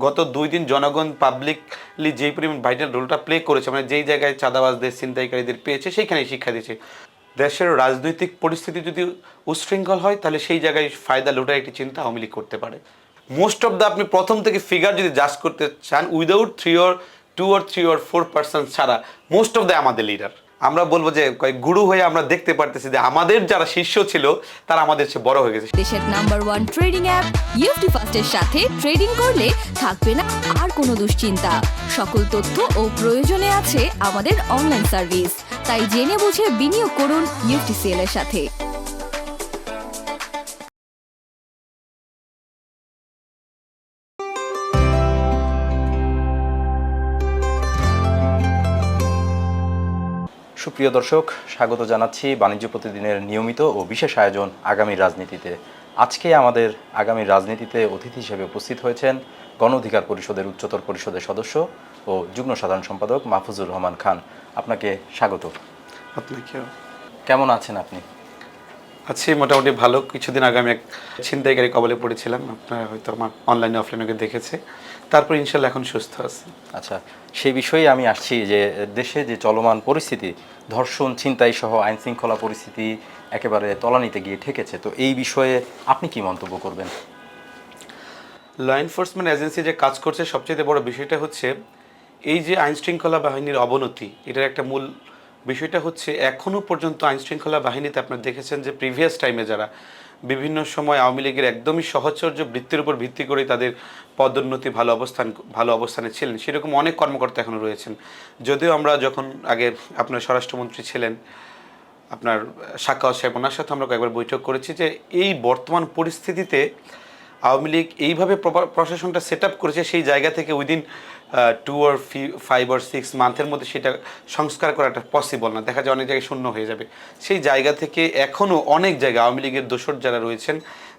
গত 2 দিন জনগণ পাবলিকলি যেই পরিমাণ ভাইটাল রোলটা প্লে করেছে, মানে যেই জায়গায় চাঁদাবাজদের ছিনতাইকারীদের পেয়েছে সেইখানেই শিক্ষা দিয়েছে। দেশের রাজনৈতিক পরিস্থিতি যদি উচ্ছৃঙ্খল হয় তাহলে সেই জায়গায় ফায়দা লুটার একটি চিন্তা আওয়ামী লীগ করতে পারে। মোস্ট অফ দ্য আপনি প্রথম থেকে ফিগার যদি জাজ করতে চান, উইদাউট 2 or 3 or 4% ছাড়া মোস্ট অফ দ্য আমাদের লিডার। আমরা বলবো যে গুরু হয়ে আমরা দেখতে পারতেছি যে আমাদের যারা শিষ্য ছিল তারা আমাদের চেয়ে বড় হয়ে গেছে। দেশের নাম্বার 1 ট্রেডিং অ্যাপ ইউএফটি ফাস্টের সাথে ট্রেডিং করলে থাকবে না আর কোনো দুশ্চিন্তা। সকল তথ্য ও প্রয়োজনে আছে আমাদের অনলাইন সার্ভিস, তাই জেনে বুঝে বিনিয়োগ করুন ইউএফটিসিএল এর সাথে। সুপ্রিয় দর্শক, স্বাগত জানাচ্ছি বাণিজ্য প্রতিদিনের নিয়মিত ও বিশেষ আয়োজন আগামীর রাজনীতিতে। আজকে আমাদের আগামীর রাজনীতিতে অতিথি হিসেবে উপস্থিত হয়েছেন গণ অধিকার পরিষদের উচ্চতর পরিষদের সদস্য ও যুগ্ম সাধারণ সম্পাদক মাহফুজুর রহমান খান। আপনাকে স্বাগত। আপনাকেও। কেমন আছেন আপনি? আছি মোটামুটি ভালো। কিছুদিন আগে আমি এক ছিনতাইকারী কবলে পড়েছিলাম, আপনারা হয়তো আমার অনলাইনে অফলাইনে দেখেছে। তারপর ইনশাল্লাহ এখন সুস্থ আছে। আচ্ছা, সেই বিষয়ে আমি আসছি যে দেশে যে চলমান পরিস্থিতি, ধর্ষণ, ছিনতাই সহ আইন শৃঙ্খলা পরিস্থিতি একেবারে তলানিতে গিয়ে ঠেকেছে, তো এই বিষয়ে আপনি কি মন্তব্য করবেন? ল এনফোর্সমেন্ট এজেন্সি যে কাজ করছে, সবচেয়ে বড় বিষয়টা হচ্ছে এই যে আইন শৃঙ্খলা বাহিনীর অবনতি, এটার একটা মূল বিষয়টা হচ্ছে এখনও পর্যন্ত আইন শৃঙ্খলা বাহিনীতে আপনারা দেখেছেন যে প্রিভিয়াস টাইমে যারা বিভিন্ন সময় আওয়ামী লীগের একদমই সহচর্য বৃত্তির উপর ভিত্তি করে তাদের পদোন্নতি ভালো অবস্থানে ছিলেন, সেরকম অনেক কর্মকর্তা এখনও রয়েছেন। যদিও আমরা যখন আগে আপনার স্বরাষ্ট্রমন্ত্রী ছিলেন আপনার সাখাওয়াত সাহেব, ওনার সাথে আমরা কয়েকবার বৈঠক করেছি যে এই বর্তমান পরিস্থিতিতে আওয়ামী লীগ এইভাবে প্রশাসনটা সেট আপ করেছে, সেই জায়গা থেকে উইদিন 2 or 5 or 6 মান্থের মধ্যে সেটা সংস্কার করাটা পসিবল না। দেখা যায় অনেক জায়গায় শূন্য হয়ে যাবে। সেই জায়গা থেকে এখনও অনেক জায়গায় আওয়ামী লীগের দোসর যারা রয়েছেন,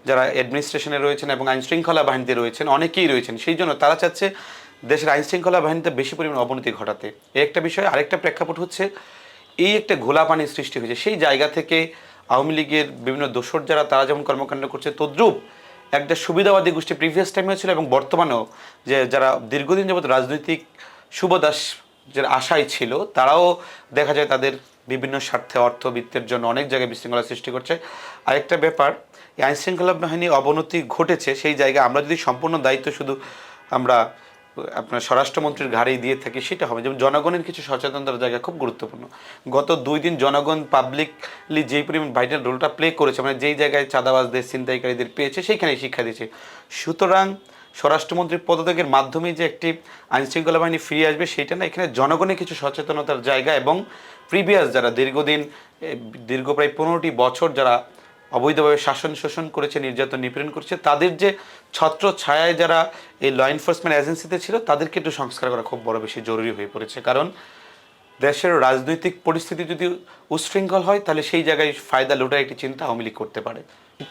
যারা অ্যাডমিনিস্ট্রেশনে রয়েছেন এবং আইনশৃঙ্খলা বাহিনীতে রয়েছেন, অনেকেই রয়েছেন। সেই জন্য তারা চাচ্ছে দেশের আইনশৃঙ্খলা বাহিনীতে বেশি পরিমাণ অবনতি ঘটাতে। এই একটা বিষয়। আরেকটা প্রেক্ষাপট হচ্ছে এই একটা ঘোলা পানির সৃষ্টি হয়েছে। সেই জায়গা থেকে আওয়ামী লীগের বিভিন্ন দোসর যারা, তারা যেমন কর্মকাণ্ড করছে, তদ্রূপ একটা সুবিধাবাদী গোষ্ঠী প্রিভিয়াস টাইমেও ছিল এবং বর্তমানেও যে যারা দীর্ঘদিন যাবত রাজনৈতিক শুভদাস যারা আশায় ছিল, তারাও দেখা যায় তাদের বিভিন্ন স্বার্থে অর্থবিত্তের জন্য অনেক জায়গায় বিশৃঙ্খলা সৃষ্টি করছে। আরেকটা ব্যাপার, এই আইনশৃঙ্খলা বাহিনী অবনতি ঘটেছে, সেই জায়গায় আমরা যদি সম্পূর্ণ দায়িত্ব শুধু আমরা আপনার স্বরাষ্ট্রমন্ত্রীর ঘাড়েই দিয়ে থাকি সেটা হবে। যেমন জনগণের কিছু সচেতনতার জায়গা খুব গুরুত্বপূর্ণ। গত 2 দিন জনগণ পাবলিকলি যেই পরিমাণ ভাইটাল রোলটা প্লে করেছে, মানে যেই জায়গায় চাঁদাবাজদের ছিনতাইকারীদের পেয়েছে সেইখানেই শিক্ষা দিয়েছে। সুতরাং স্বরাষ্ট্রমন্ত্রীর পদত্যাগের মাধ্যমে যে একটি আইনশৃঙ্খলা বাহিনী ফিরে আসবে সেটা না, এখানে জনগণের কিছু সচেতনতার জায়গা এবং প্রিভিয়াস যারা দীর্ঘ প্রায় 15টি বছর যারা অবৈধভাবে শাসন শোষণ করেছে, নির্যাতন নিপীড়ন করেছে, তাদের যে ছত্র ছায়ায় যারা এই ল এনফোর্সমেন্ট এজেন্সিতে ছিল, তাদেরকে একটু সংস্কার করা খুব বড় বেশি জরুরি হয়ে পড়েছে। কারণ দেশের রাজনৈতিক পরিস্থিতি যদি উচ্ছৃঙ্খল হয় তাহলে সেই জায়গায় ফায়দা লুটার একটি চিন্তা আওয়ামী লীগ করতে পারে।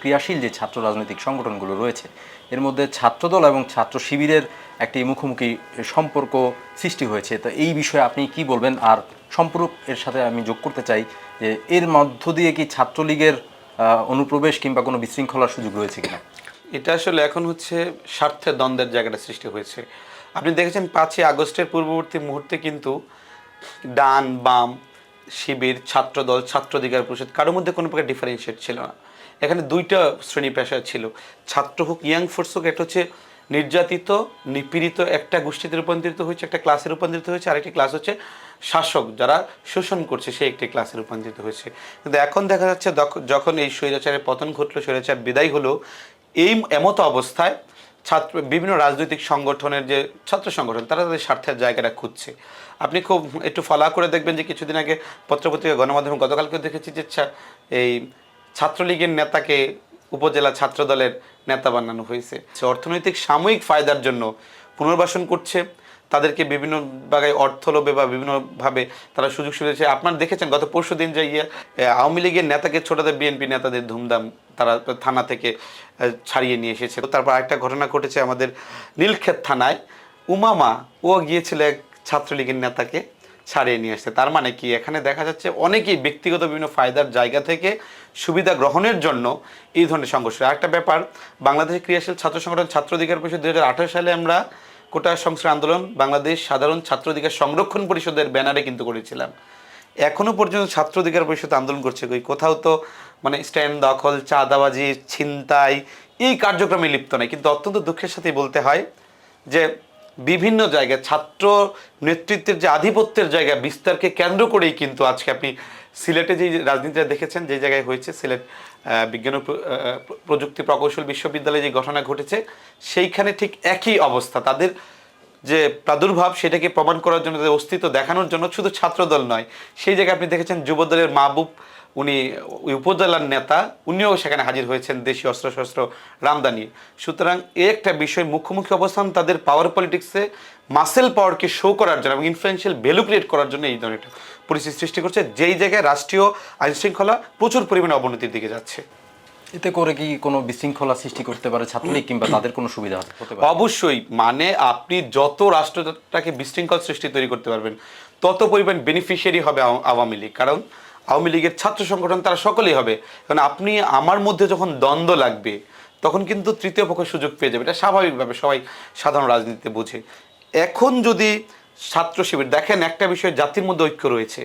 ক্রিয়াশীল যে ছাত্র রাজনৈতিক সংগঠনগুলো রয়েছে, এর মধ্যে ছাত্রদল এবং ছাত্র শিবিরের একটি মুখোমুখি সম্পর্ক সৃষ্টি হয়েছে, তো এই বিষয়ে আপনি কি বলবেন? আর সম্পূরক এর সাথে আমি যোগ করতে চাই যে এর মধ্য দিয়ে কি ছাত্রলীগের অনুপ্রবেশ কিংবা কোনো বিশৃঙ্খলার সুযোগ রয়েছে কিনা? এটা আসলে এখন হচ্ছে স্বার্থের দ্বন্দ্বের জায়গাটা সৃষ্টি হয়েছে। আপনি দেখেছেন 5ই আগস্টের পূর্ববর্তী মুহূর্তে কিন্তু ডান বাম শিবির, ছাত্রদল, ছাত্র অধিকার পরিষদ, কারোর মধ্যে কোনো প্রকার ডিফারেন্সিয়েট ছিল না। এখানে 2টা শ্রেণী পেশা ছিল। ছাত্র হোক, ইয়াং ফোর্স হোক, একটা হচ্ছে নির্যাতিত নিপীড়িত একটা গোষ্ঠীতে রূপান্তরিত হয়েছে, একটা ক্লাসে রূপান্তরিত হয়েছে, আরেকটি ক্লাস হচ্ছে শাসক যারা শোষণ করছে, সেই একটি ক্লাসে রূপান্তরিত হয়েছে। কিন্তু এখন দেখা যাচ্ছে যখন এই স্বৈরাচারের পতন ঘটলো, স্বৈরাচার বিদায় হলো, এই এমতো অবস্থায় বিভিন্ন রাজনৈতিক সংগঠনের যে ছাত্র সংগঠন, তারা তাদের স্বার্থের জায়গাটা খুঁজছে। আপনি খুব একটু ফলো করে দেখবেন যে কিছুদিন আগে পত্রপত্রিকা গণমাধ্যমে গতকালকে দেখেছি যে এই ছাত্রলীগের নেতাকে উপজেলা ছাত্র দলের নেতা বানানো হয়েছে। অর্থনৈতিক সাময়িক ফায়দার জন্য পুনর্বাসন করছে, তাদেরকে বিভিন্ন জায়গায় অর্থ লোভে বা বিভিন্নভাবে তারা সুযোগ সুবিধা। আপনারা দেখেছেন গত পরশু দিন যে আওয়ামী লীগের নেতাকে ছোটাতে বিএনপি নেতাদের ধুমধাম তারা থানা থেকে ছাড়িয়ে নিয়ে এসেছে। তারপর আরেকটা ঘটনা ঘটেছে আমাদের নীলক্ষেত থানায়, উমামা ও গিয়েছিল এক ছাত্রলীগের নেতাকে ছাড়িয়ে নিয়ে আসছে। তার মানে কি, এখানে দেখা যাচ্ছে অনেকেই ব্যক্তিগত বিভিন্ন ফায়দার জায়গা থেকে সুবিধা গ্রহণের জন্য এই ধরনের সংঘর্ষ। আরেকটা ব্যাপার, বাংলাদেশের ক্রিয়াশীল ছাত্র সংগঠন ছাত্র অধিকার পরিষদ 2018 সালে আমরা কোটা সংস্কার আন্দোলন বাংলাদেশ সাধারণ ছাত্র অধিকার সংরক্ষণ পরিষদের ব্যানারে কিন্তু করেছিলাম। এখনো পর্যন্ত ছাত্র অধিকার পরিষদ আন্দোলন করছে, কই কোথাও তো মানে স্ট্যান্ড দখল, চাঁদাবাজি, ছিনতাই এই কার্যক্রমে লিপ্ত নাই। কিন্তু অত্যন্ত দুঃখের সাথে বলতে হয় যে বিভিন্ন জায়গায় ছাত্র নেতৃত্বের যে আধিপত্যের জায়গা বিস্তারকে কেন্দ্র করেই কিন্তু আজকে আপনি সিলেটে যে রাজনীতিটা দেখেছেন, যে জায়গায় হয়েছে সিলেট বিজ্ঞান ও প্রযুক্তি প্রকৌশল বিশ্ববিদ্যালয়ে যে ঘটনা ঘটেছে, সেইখানে ঠিক একই অবস্থা। তাদের যে প্রাদুর্ভাব সেটাকে প্রমাণ করার জন্য, তাদের অস্তিত্ব দেখানোর জন্য শুধু ছাত্রদল নয়, সেই জায়গায় আপনি দেখেছেন যুবদলের মাহবুব, উনি ওই উপজেলার নেতা, উনিও সেখানে হাজির হয়েছেন দেশীয় অস্ত্রশস্ত্র রামদানি। সুতরাং এই একটা বিষয়, মুখোমুখি অবস্থান তাদের পাওয়ার পলিটিক্সে মাসেল পাওয়ারকে শো করার জন্য এবং ইনফ্লুয়েন্সিয়াল ভ্যালু ক্রিয়েট করার জন্য এই ধরনের একটা পরিস্থিতি সৃষ্টি করছে, যেই জায়গায় রাষ্ট্রীয় আইনশৃঙ্খলা প্রচুর পরিমাণে অবনতির দিকে যাচ্ছে। এতে করে কি কোনো বিশৃঙ্খলা সৃষ্টি করতে পারে ছাত্রলীগ, কিংবা তাদের কোনো সুবিধা হতে পারে? অবশ্যই, মানে আপনি যত রাষ্ট্রটাকে বিশৃঙ্খল সৃষ্টি তৈরি করতে পারবেন তত পরিমাণ বেনিফিশিয়ারি হবে আওয়ামী লীগ। কারণ আওয়ামী লীগের ছাত্র সংগঠন তারা সকলেই হবে। কারণ আপনি আমার মধ্যে যখন দ্বন্দ্ব লাগবে তখন কিন্তু তৃতীয় পক্ষ সুযোগ পেয়ে যাবে, এটা স্বাভাবিকভাবে সবাই সাধারণ রাজনীতিতে বোঝে। এখন যদি ছাত্র শিবির দেখেন, একটা বিষয় জাতির মধ্যে ঐক্য রয়েছে,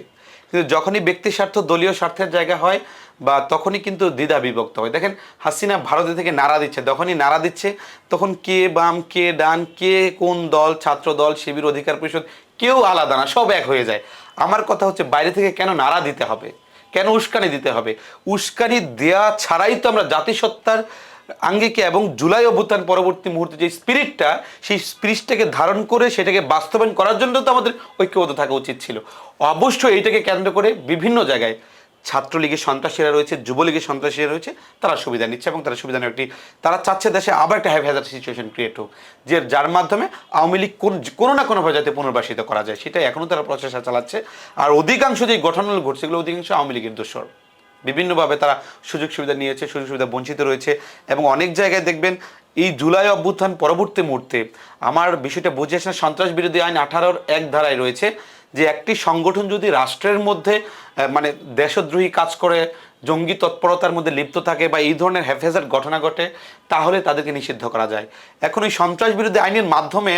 কিন্তু যখনই ব্যক্তি স্বার্থ দলীয় স্বার্থের জায়গা হয় বা তখনই কিন্তু দ্বিধা বিভক্ত হয়। দেখেন হাসিনা ভারতে থেকে নাড়া দিচ্ছে, যখনই নাড়া দিচ্ছে তখন কে বাম, কে ডান, কে কোন দল, ছাত্র দল, শিবির, অধিকার পরিষদ, কেউ আলাদা না, সব এক হয়ে যায়। আমার কথা হচ্ছে বাইরে থেকে কেন নাড়া দিতে হবে, কেন উস্কানি দিতে হবে? উস্কানি দেয়া ছাড়াই তো আমরা জাতিসত্তার আঙ্গিকে এবং জুলাই অভ্যুত্থান পরবর্তী মুহূর্তে যে স্পিরিটটা, সেই স্পিরিটটাকে ধারণ করে সেটাকে বাস্তবায়ন করার জন্য তো আমাদের ঐক্যবদ্ধ থাকা উচিত ছিল। অবশ্যই এইটাকে কেন্দ্র করে বিভিন্ন জায়গায় ছাত্রলীগের সন্ত্রাসীরা রয়েছে, যুবলীগের সন্ত্রাসীরা রয়েছে, তারা সুবিধা নিচ্ছে এবং তারা সুবিধা নেওয়া তারা চাচ্ছে দেশে আবার একটা হ্যাভহ্যাজার্ড সিচুয়েশন ক্রিয়েট হোক, যে যার মাধ্যমে আওয়ামী লীগ কোনো না কোনোভাবে যাতে পুনর্বাসিত করা যায়, সেটাই এখনও তারা প্রচেষ্টা চালাচ্ছে। আর অধিকাংশ যে ঘটনাগুলো ঘটছে এগুলো অধিকাংশ আওয়ামী লীগের দোষর। বিভিন্নভাবে তারা সুযোগ সুবিধা নিয়েছে, সুযোগ সুবিধা বঞ্চিত রয়েছে। এবং অনেক জায়গায় দেখবেন এই জুলাই অভ্যুত্থান পরবর্তী মুহূর্তে আমার বিষয়টা বুঝে আসে, সন্ত্রাস বিরোধী আইন 18-র 1 ধারায় রয়েছে যে একটি সংগঠন যদি রাষ্ট্রের মধ্যে মানে দেশদ্রোহী কাজ করে, জঙ্গি তৎপরতার মধ্যে লিপ্ত থাকে বা এই ধরনের হ্যাভহ্যাজার্ড ঘটনা ঘটে, তাহলে তাদেরকে নিষিদ্ধ করা যায়। এখন ওই সন্ত্রাস বিরোধী আইনের মাধ্যমে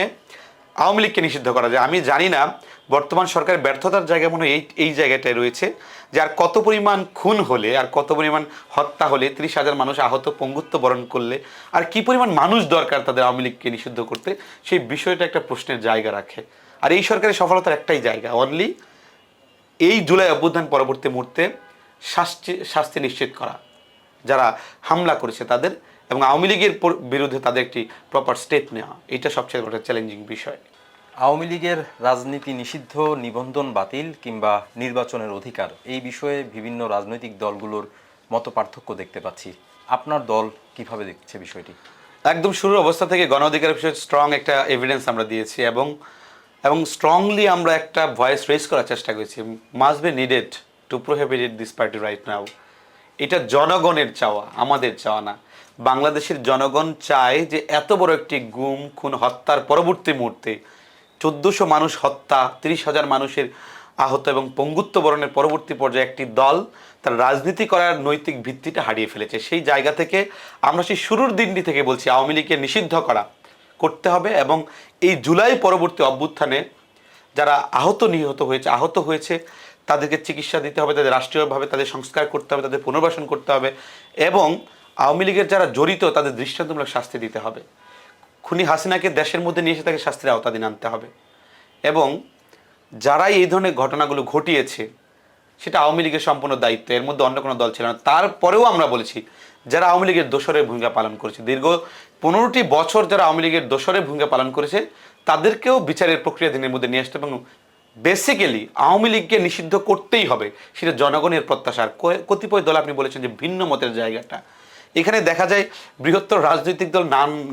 আওয়ামী লীগকে নিষিদ্ধ করা যায়। আমি জানি না বর্তমান সরকারের ব্যর্থতার জায়গা মনে হয় এই জায়গাটায় রয়েছে, যে আর কত পরিমাণ খুন হলে, আর কত পরিমাণ হত্যা হলে, 30,000 মানুষ আহত, পঙ্গুত্ব বরণ করলে আর কি পরিমাণ মানুষ দরকার তাদের আওয়ামী লীগকে নিষিদ্ধ করতে, সেই বিষয়টা একটা প্রশ্নের জায়গা রাখে। আর এই সরকারের সফলতার একটাই জায়গা, অনলি এই জুলাই অভ্যুত্থান পরবর্তী মুহূর্তে শাস্তি নিশ্চিত করা যারা হামলা করেছে তাদের, এবং আওয়ামী লীগের বিরুদ্ধে তাদের একটি প্রপার স্টেপ নেওয়া, এটা সবচেয়ে বড় চ্যালেঞ্জিং বিষয়। আওয়ামী লীগের রাজনীতি নিষিদ্ধ, নিবন্ধন বাতিল কিংবা নির্বাচনের অধিকার, এই বিষয়ে বিভিন্ন রাজনৈতিক দলগুলোর মত পার্থক্য দেখতে পাচ্ছি। আপনার দল কিভাবে দেখছে বিষয়টি? একদম শুরুর অবস্থা থেকে গণ অধিকারের বিষয়ে স্ট্রং একটা এভিডেন্স আমরা দিয়েছি এবং স্ট্রংলি আমরা একটা ভয়েস রেজ করার চেষ্টা করেছি। Must be needed to প্রোহিবিট this party right now. এটা জনগণের চাওয়া, আমাদের চাওয়া না। বাংলাদেশের জনগণ চায় যে এত বড় একটি গুম, খুন, হত্যার পরবর্তী মুহূর্তে 1400 মানুষ হত্যা, 30,000 মানুষের আহত এবং পঙ্গুত্ব বরণের পরবর্তী পর্যায়ে একটি দল তার রাজনীতি করার নৈতিক ভিত্তিটা হারিয়ে ফেলেছে। সেই জায়গা থেকে আমরা সেই শুরুর দিনটি থেকে বলছি আওয়ামী লীগকে নিষিদ্ধ করতে হবে এবং এই জুলাই পরবর্তী অভ্যুত্থানে যারা আহত হয়েছে তাদেরকে চিকিৎসা দিতে হবে, তাদের রাষ্ট্রীয়ভাবে তাদের সংস্কার করতে হবে, তাদের পুনর্বাসন করতে হবে এবং আওয়ামী লীগের যারা জড়িত তাদের দৃষ্টান্তমূলক শাস্তি দিতে হবে। খুনি হাসিনাকে দেশের মধ্যে নিয়ে এসে তাকে শাস্তির আওতাধীন আনতে হবে এবং যারাই এই ধরনের ঘটনাগুলো ঘটিয়েছে সেটা আওয়ামী লীগের সম্পূর্ণ দায়িত্ব, এর মধ্যে অন্য কোনো দল ছিল না। তারপরেও আমরা বলেছি যারা আওয়ামী লীগের দোসরের ভূমিকা পালন করেছে, দীর্ঘ 15টি বছর যারা আওয়ামী লীগের দোসরের ভূমিকা পালন করেছে তাদেরকেও বিচারের প্রক্রিয়াধীনের মধ্যে নিয়ে আসতে এবং বেসিক্যালি আওয়ামী লীগকে নিষিদ্ধ করতেই হবে, সেটা জনগণের প্রত্যাশার। কতিপয় দল আপনি বলেছেন যে ভিন্ন মতের জায়গাটা, এখানে দেখা যায় বৃহত্তর রাজনৈতিক দল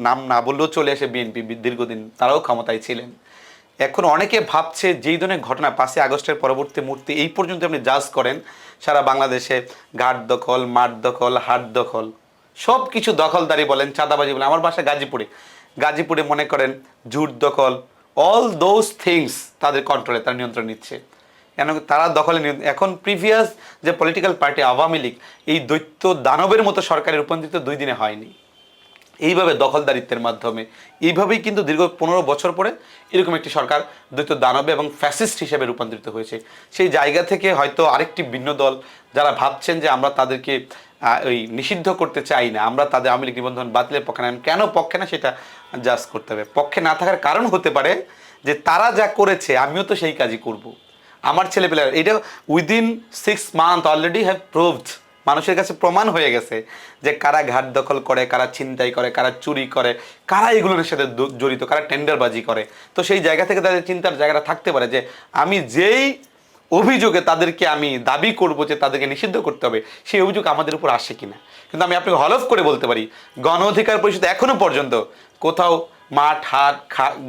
নাম না বললেও চলে আসে বিএনপি, দীর্ঘদিন তারাও ক্ষমতায় ছিলেন। এখন অনেকে ভাবছে যেই ধরনের ঘটনা 5ই আগস্টের পরবর্তী মুহূর্তে এই পর্যন্ত আপনি জাজ করেন সারা বাংলাদেশে ঘাট দখল, মাঠ দখল, হাট দখল, সব কিছু দখলদারি বলেন, চাঁদাবাজি বলেন। আমার বাসা গাজীপুরে মনে করেন জুট দখল, অল দোজ থিংস তাদের কন্ট্রোলে, তারা নিয়ন্ত্রণ নিচ্ছে। কেন তারা দখলে এখন প্রিভিয়াস যে পলিটিক্যাল পার্টি আওয়ামী লীগ এই দৈত্য দানবের মতো সরকারে রূপান্তরিত 2 দিনে হয়নি। এইভাবে দখলদারিত্বের মাধ্যমে এইভাবেই কিন্তু দীর্ঘ 15 বছর পরে এরকম একটি সরকার দ্বৈত দানবে এবং ফ্যাসিস্ট হিসেবে রূপান্তরিত হয়েছে। সেই জায়গা থেকে হয়তো আরেকটি ভিন্ন দল যারা ভাবছেন যে আমরা তাদেরকে ওই নিষিদ্ধ করতে চাই না, আমরা তাদের আওয়ামী লীগ নিবন্ধন বাতিলের পক্ষে না, কেন পক্ষে না সেটা জাজ করতে হবে। পক্ষে না থাকার কারণ হতে পারে যে তারা যা করেছে আমিও তো সেই কাজই করব। আমার ছেলেপেলেরা এটা within 6 month already have proved, মানুষের কাছে প্রমাণ হয়ে গেছে যে কারা ঘাট দখল করে, কারা ছিনতাই করে, কারা চুরি করে, কারা এগুলোর সাথে জড়িত, কারা টেন্ডারবাজি করে। তো সেই জায়গা থেকে তাদের চিন্তার জায়গাটা থাকতে পারে যে আমি যেই অভিযোগে তাদেরকে আমি দাবি করব যে তাদেরকে নিষিদ্ধ করতে হবে, সেই অভিযোগ আমাদের উপর আসে কিনা। কিন্তু আমি আপনাকে হলফ করে বলতে পারি গণ অধিকার পরিষদ এখনো পর্যন্ত কোথাও মাঠ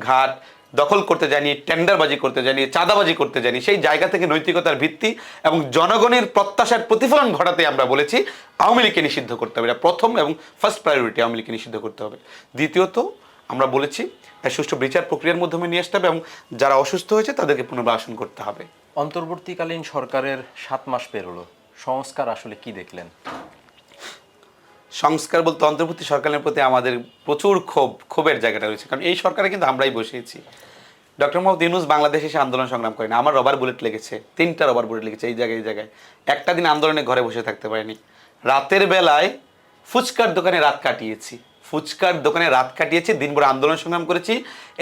ঘাট দখল করতে যায়নি, টেন্ডারবাজি করতে যায়নি, চাঁদাবাজি করতে যায়নি। সেই জায়গা থেকে নৈতিকতার ভিত্তি এবং জনগণের প্রত্যাশার প্রতিফলন ঘটাতে আমরা বলেছি আওয়ামী লীগকে নিষিদ্ধ করতে হবে। এটা প্রথম এবং ফার্স্ট প্রায়োরিটি, আওয়ামী লীগকে নিষিদ্ধ করতে হবে। দ্বিতীয়ত আমরা বলেছি সুষ্ঠু বিচার প্রক্রিয়ার মাধ্যমে নিয়ে আসতে হবে এবং যারা অসুস্থ হয়েছে তাদেরকে পুনর্বাসন করতে হবে। অন্তর্বর্তীকালীন সরকারের 7 মাস পেরোলো, সংস্কার আসলে কি দেখলেন? সংস্কার বলতে অন্তর্বর্তী সরকারের প্রতি আমাদের প্রচুর ক্ষোভের জায়গাটা রয়েছে, কারণ এই সরকারে কিন্তু আমরাই বসিয়েছি। ডক্টর মোহাম্মদ ইউনূস বাংলাদেশে এসে আন্দোলন সংগ্রাম করেনি, আমার রবার বুলেট লেগেছে, 3টা রবার বুলেট লেগেছে এই জায়গায়। একটা দিন আন্দোলনে ঘরে বসে থাকতে পারিনি। রাতের বেলায় ফুচকার দোকানে রাত কাটিয়েছি, দিনভর আন্দোলন সংগ্রাম করেছি।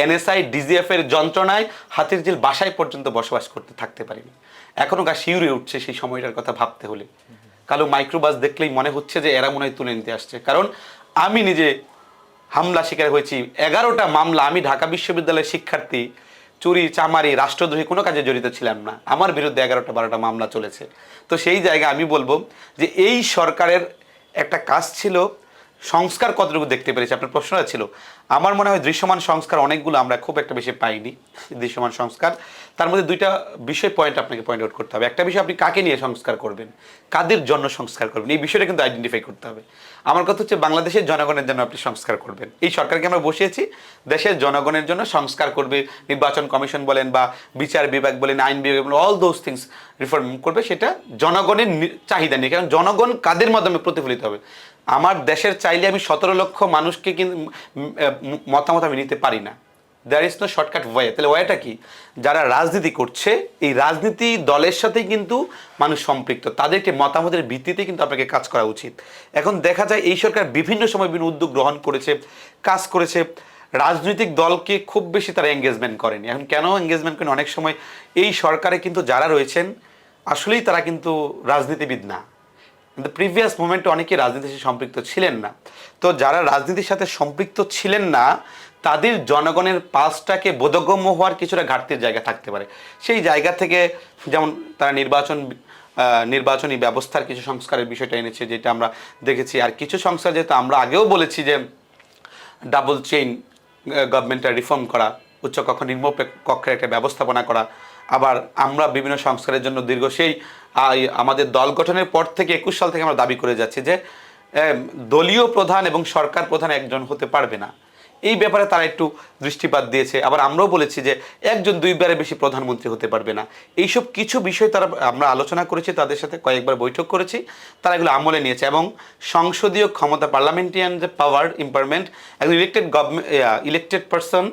এনএসআই ডিজিএফ এর যন্ত্রণায় হাতির ঝিল বাসায় পর্যন্ত বসবাস করতে থাকতে পারিনি। এখনো গা শিউরে উঠছে সেই সময়টার কথা ভাবতে হলে। কালো মাইক্রোবাস দেখলেই মনে হচ্ছে যে এরা মনে হয় তুলে নিতে আসছে, কারণ আমি নিজে হামলা শিকার হয়েছি। 11টা মামলা, আমি ঢাকা বিশ্ববিদ্যালয়ের শিক্ষার্থী, চুরি চামারি রাষ্ট্রদ্রোহী কোনো কাজে জড়িত ছিলাম না, আমার বিরুদ্ধে 11-12টা মামলা চলেছে। তো সেই জায়গায় আমি বলবো যে এই সরকারের একটা কাজ ছিল সংস্কার কতটুকু দেখতে পেরেছি। আপনার প্রশ্নটা ছিল, আমার মনে হয় দৃশ্যমান সংস্কার অনেকগুলো আমরা খুব একটা বেশি পাইনি। দৃশ্যমান সংস্কার তার মধ্যে 2টা বিষয় আপনাকে পয়েন্ট আউট করতে হবে। একটা বিষয়, আপনি কাকে নিয়ে সংস্কার করবেন, কাদের জন্য সংস্কার করবেন, এই বিষয়টা কিন্তু আইডেন্টিফাই করতে হবে। আমার কথা হচ্ছে বাংলাদেশের জনগণের জন্য আপনি সংস্কার করবেন। এই সরকারকে আমরা বসিয়েছি দেশের জনগণের জন্য সংস্কার করবে, নির্বাচন কমিশন বলেন বা বিচার বিভাগ বলেন, আইন বিভাগ বলেন, অল দোজ থিংস রিফর্ম করবে। সেটা জনগণের চাহিদা নিয়ে, কারণ জনগণ কাদের মাধ্যমে প্রতিফলিত হবে। আমার দেশের চাইলে আমি 17 লক্ষ মানুষকে কিন্তু মতামত আমি নিতে পারি না। There is no shortcut way. তাহলে ওয়েটা কি? যারা রাজনীতি করছে এই রাজনীতি দলের সাথেই কিন্তু মানুষ সম্পৃক্ত, তাদেরকে মতামতের ভিত্তিতে কিন্তু আপনাকে কাজ করা উচিত। এখন দেখা যায় এই সরকার বিভিন্ন সময় বিভিন্ন উদ্যোগ গ্রহণ করেছে, কাজ করেছে, রাজনৈতিক দলকে খুব বেশি তারা এঙ্গেজমেন্ট করেনি। এখন কেন এঙ্গেজমেন্ট করেন? অনেক সময় এই সরকারে কিন্তু যারা রয়েছেন আসলেই তারা কিন্তু রাজনীতিবিদ না, কিন্তু প্রিভিয়াস মোমেন্টে অনেকে রাজনীতির সাথে সম্পৃক্ত ছিলেন না। তো যারা রাজনীতির সাথে সম্পৃক্ত ছিলেন না তাদের জনগণের পালসটাকে বোধগম্য হওয়ার কিছুটা ঘাটতির জায়গা থাকতে পারে। সেই জায়গা থেকে যেমন তারা নির্বাচনী ব্যবস্থার কিছু সংস্কারের বিষয়টা এনেছে, যেটা আমরা দেখেছি। আর কিছু সংস্কার যেহেতু আমরা আগেও বলেছি যে ডাবল চেইন গভর্নমেন্টটা রিফর্ম করা, উচ্চ কক্ষ নিম্ন কক্ষের একটা ব্যবস্থাপনা করা। আবার আমরা বিভিন্ন সংস্কারের জন্য দীর্ঘ সেই আমাদের দল গঠনের পর থেকে 21 সাল থেকে আমরা দাবি করে যাচ্ছি যে দলীয় প্রধান এবং সরকার প্রধান একজন হতে পারবে না। এই ব্যাপারে তারা একটু দৃষ্টিপাত দিয়েছে। আবার আমরাও বলেছি যে একজন 2বারের বেশি প্রধানমন্ত্রী হতে পারবে না। এইসব কিছু বিষয় তারা আমরা আলোচনা করেছি, তাদের সাথে কয়েকবার বৈঠক করেছি, তারা এগুলো আমলে নিয়েছে। এবং সংসদীয় ক্ষমতা, পার্লামেন্টারিয়ান যে পাওয়ার ইম্পারমেন্ট, একজন ইলেকটেড পারসন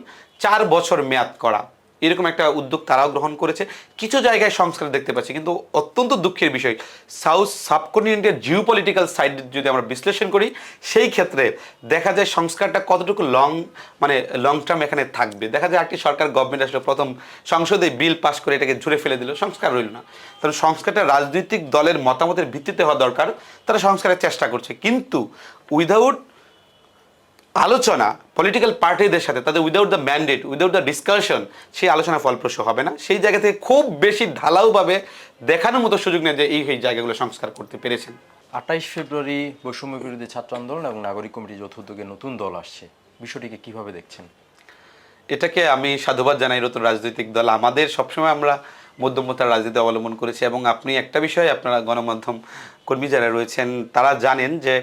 4 বছর মেয়াদ করা, এরকম একটা উদ্যোগ তারাও গ্রহণ করেছে। কিছু জায়গায় সংস্কার দেখতে পাচ্ছি, কিন্তু অত্যন্ত দুঃখের বিষয় সাউথ সাবকন্টিনেন্টের জিওপলিটিক্যাল সাইড যদি আমরা বিশ্লেষণ করি, সেই ক্ষেত্রে দেখা যায় সংস্কারটা কতটুকু লং টার্ম এখানে থাকবে। দেখা যায় একটি সরকার গভর্নমেন্ট আসলে প্রথম সংসদে বিল পাস করে এটাকে ঝুড়ে ফেলে দিল, সংস্কার রইল না। কারণ সংস্কারটা রাজনৈতিক দলের মতামতের ভিত্তিতে হওয়া দরকার। তারা সংস্কারের চেষ্টা করছে, কিন্তু উইদাউট আলোচনা পলিটিক্যাল পার্টিদের সাথে, তাদের without the mandate, without the discussion, সেই আলোচনা ফলপ্রসূ হবে না। সেই জায়গা থেকে খুব বেশি ঢালাওভাবে দেখানোর মতো সুযোগ নেই যে এই জায়গাগুলো সংস্কার করতে পেরেছেন। 28 ফেব্রুয়ারি বৈষম্য বিরোধী ছাত্র আন্দোলন এবং নাগরিক কমিটি যৌথ উদ্যোগে নতুন দল আসছে, বিষয়টিকে কিভাবে দেখছেন? এটাকে আমি সাধুবাদ জানাই নতুন রাজনৈতিক দল। আমাদের সবসময় আমরা মধ্যমতার রাজনীতি অবলম্বন করেছি। এবং আপনি একটা বিষয়, আপনারা গণমাধ্যম কর্মী যারা রয়েছেন তারা জানেন যে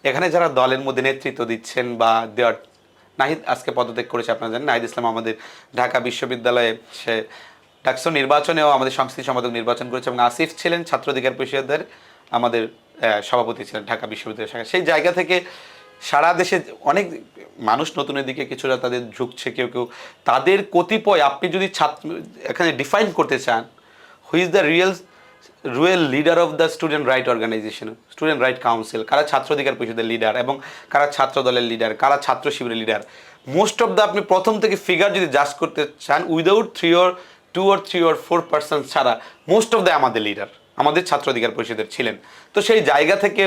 এখানে যারা দলের মধ্যে নেতৃত্ব দিচ্ছেন বা দেওয়ার, নাহিদ আজকে পদত্যাগ করেছে, আপনারা জানেন। নাহিদ ইসলাম আমাদের ঢাকা বিশ্ববিদ্যালয়ে সে ডাকসু নির্বাচনেও আমাদের সংস্কৃতি সম্পাদক নির্বাচন করেছে, এবং আসিফ ছিলেন ছাত্র অধিকার পরিষদের আমাদের সভাপতি ছিলেন ঢাকা বিশ্ববিদ্যালয় শাখা। সেই জায়গা থেকে সারা দেশে অনেক মানুষ নতুনের দিকে কিছুটা তাদের ঝুঁকছে, কেউ কেউ তাদের কতিপয়, আপনি যদি ছাত্র এখানে ডিফাইন করতে চান, who is the real leader of the student right organisation, student right council, কারা ছাত্র অধিকার পরিষদের লিডার এবং কারা ছাত্র দলের লিডার, কারা ছাত্র শিবিরের লিডার, মোস্ট অফ দ্য আপনি প্রথম থেকে ফিগার যদি জাজ করতে চান, উইদাউট 2 or 4% ছাড়া মোস্ট অফ দ্য আমাদের লিডার, আমাদের ছাত্র অধিকার পরিষদের ছিলেন। তো সেই জায়গা থেকে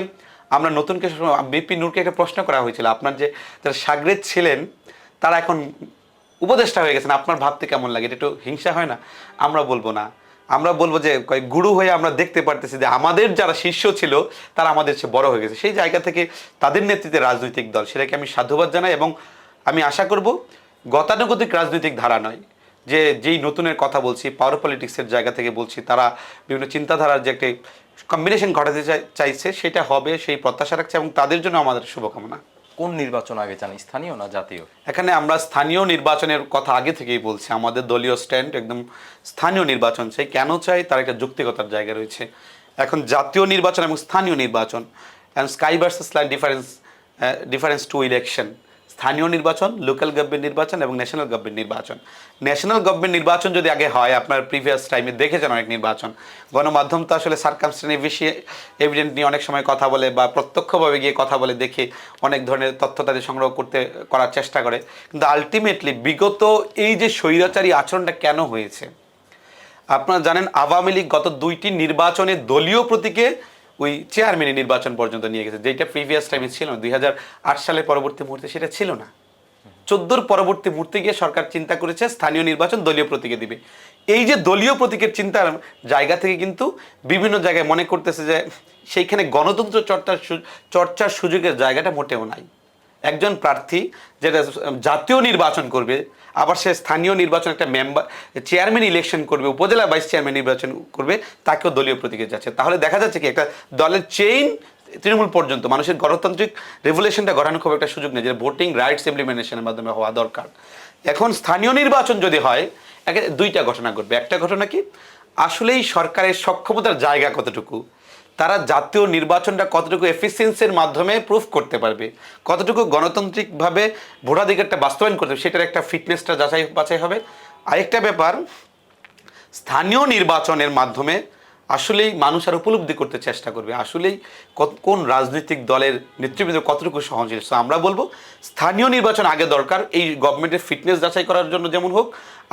আমরা নতুনকে বিপি নূরকে একটা প্রশ্ন করা হয়েছিল, আপনার যে যারা সাগরেদ ছিলেন তারা এখন উপদেষ্টা হয়ে গেছেন, আপনার ভাবতে কেমন লাগে? এটা একটু হিংসা হয় না? আমরা বলবো না, আমরা বলবো যে গুরু হয়ে আমরা দেখতে পারতেছি যে আমাদের যারা শিষ্য ছিল তারা আমাদের চেয়ে বড় হয়ে গেছে। সেই জায়গা থেকে তাদের নেতৃত্বে রাজনৈতিক দল, সেটাকে আমি সাধুবাদ জানাই এবং আমি আশা করব গতানুগতিক রাজনৈতিক ধারা নয়, যে যেই নতুনের কথা বলছি, পাওয়ার পলিটিক্সের জায়গা থেকে বলছি, তারা বিভিন্ন চিন্তাধারার যে একটা কম্বিনেশন ঘটাতে চাইছে, সেটা হবে সেই প্রত্যাশা রাখছে এবং তাদের জন্য আমাদের শুভকামনা। কোন নির্বাচন আগে চান, স্থানীয় না জাতীয়? এখানে আমরা স্থানীয় নির্বাচনের কথা আগে থেকেই বলছি, আমাদের দলীয় স্ট্যান্ড একদম স্থানীয় নির্বাচন চাই। কেন চাই তার একটা যুক্তিগতার জায়গা রয়েছে। এখন জাতীয় নির্বাচন এবং স্থানীয় নির্বাচন, and sky versus line difference two election. স্থানীয় নির্বাচন, লোকাল গভর্নমেন্ট নির্বাচন এবং ন্যাশনাল গভর্নমেন্ট নির্বাচন। ন্যাশনাল গভর্নমেন্ট নির্বাচন যদি আগে হয়, আপনার প্রিভিয়াস টাইমে দেখেছেন অনেক নির্বাচন, গণমাধ্যম তো আসলে সার্কামস্ট্যান্স বেশি এভিডেন্ট নিয়ে অনেক সময় কথা বলে বা প্রত্যক্ষভাবে গিয়ে কথা বলে, দেখে অনেক ধরনের তথ্য তাদের সংগ্রহ করার চেষ্টা করে, কিন্তু আলটিমেটলি বিগত এই যে স্বৈরাচারী আচরণটা কেন হয়েছে আপনারা জানেন। আওয়ামী লীগ গত 2টি নির্বাচনে দলীয় প্রতীকে ওই চেয়ারম্যানের নির্বাচন পর্যন্ত নিয়ে গেছে, যেটা প্রিভিয়াস টাইমে ছিল না। 2008 সালের পরবর্তী মুহূর্তে সেটা ছিল না। 14 পরবর্তী মুহূর্তে গিয়ে সরকার চিন্তা করেছে স্থানীয় নির্বাচন দলীয় প্রতীকে দিবে। এই যে দলীয় প্রতীকের চিন্তার জায়গা থেকে কিন্তু বিভিন্ন জায়গায় মনে করতেছে যে সেইখানে গণতন্ত্র চর্চার সুযোগের জায়গাটা মোটেও নাই। একজন প্রার্থী যেটা জাতীয় নির্বাচন করবে, আবার সে স্থানীয় নির্বাচন একটা চেয়ারম্যান ইলেকশন করবে, উপজেলা ভাইস চেয়ারম্যান নির্বাচন করবে, তাকেও দলীয় প্রতীকে যাচ্ছে। তাহলে দেখা যাচ্ছে কি একটা দলের চেইন তৃণমূল পর্যন্ত মানুষের গণতান্ত্রিক রেভলিউশনটা গড়ানোর খুব একটা সুযোগ নেই, যে ভোটিং রাইটস ইমপ্লিমেন্টেশনের মাধ্যমে হওয়া দরকার। এখন স্থানীয় নির্বাচন যদি হয়, দুইটা ঘটনা ঘটবে। একটা ঘটনা কি, আসলেই সরকারের সক্ষমতার জায়গা কতটুকু, তারা জাতীয় নির্বাচনটা কতটুকু এফিসিয়েন্সির মাধ্যমে প্রুফ করতে পারবে, কতটুকু গণতান্ত্রিকভাবে ভোটাধিকারটা বাস্তবায়ন করতে হবে, সেটার একটা ফিটনেসটা বাছাই হবে। আরেকটা ব্যাপার, স্থানীয় নির্বাচনের মাধ্যমে আসলেই মানুষ আর উপলব্ধি করতে চেষ্টা করবে আসলেই কোন রাজনৈতিক দলের নেতৃবৃন্দ কতটুকু সহনশীল। আমরা বলবো স্থানীয় নির্বাচন আগে দরকার, এই গভর্নমেন্টের ফিটনেস যাচাই করার জন্য যেমন হোক,